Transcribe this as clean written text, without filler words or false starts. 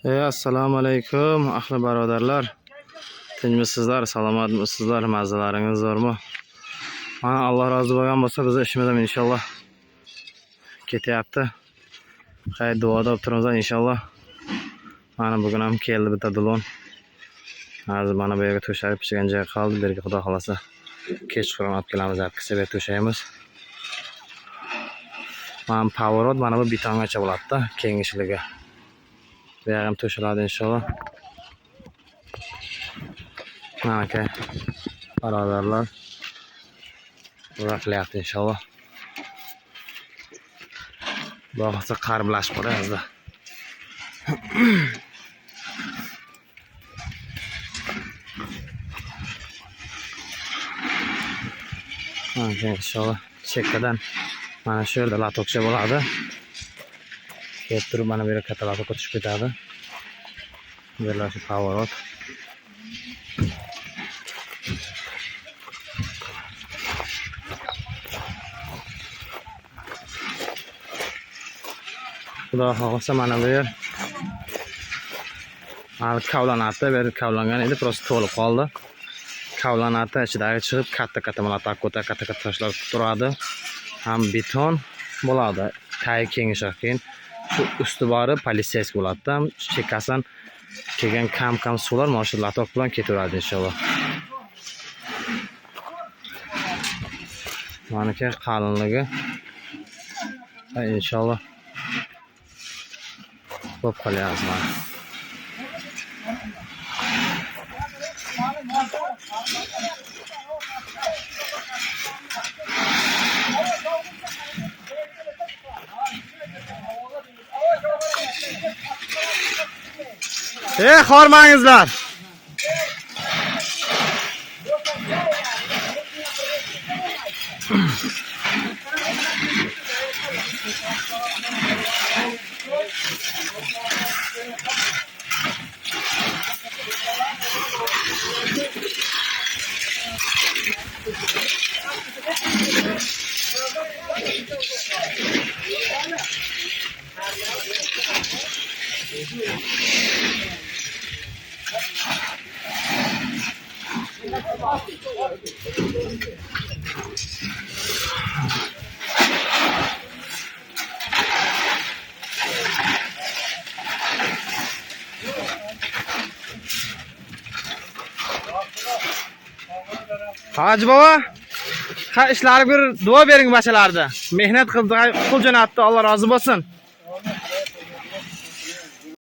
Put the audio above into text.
Assalomu alaykum ahli barodarlar. Tinchmisizlar, salomatmisizlar, mazalaringiz zo'rmi? Mana Alloh rozi bo'lgan bo'lsa, biz ishimiz ham inshaalloh ketyapti. Xayr duoda bo'lib turamiz inshaalloh. Mana bugun ham keldi bitta dilon. Hozir mana bu yerga to'shab pishgan joy qoldi. Bu yerga xudo xolasa kechqurun olib kelamiz, apkisi bu to'shaymiz. Mana pavorot mana bu betongacha bo'ladi-da, kengishligi. Bu ham to'shiladi inshaalloh. Mana aka barodarlar qilyapti inshaalloh. Bo'lmasa qarblashib qo'yamiz. Mana inshaalloh chekkadan mana shu yerda latokcha bo'ladi. Kelib turib mana bu yerga katta latokcha tushib ketadi. Bu yerlar shu pavorot. Xudo xohlasa mana bu yer kavlanatda, bu yer kavlangan edi, prosta to'lib qoldi. Kavlanatda ichidagi chiqib katta mana takota katta toshlar turadi. Ham beton bo'ladi. Tay kengishoq, keyin shu usti bori politseysk bo'ladi-da. Chekkasidan kelgan kam suvlar mana shu latok bilan ketaveradi inshaalloh. Mana ke qalinligi inshaalloh bo'lib qolyapmiz mana. Hormangizlar. Hacı baba, ha ishlari bir duo bering bachalarda. Mehnat qildi, qo'l jo'natdi, Alloh rozi bo'lsin.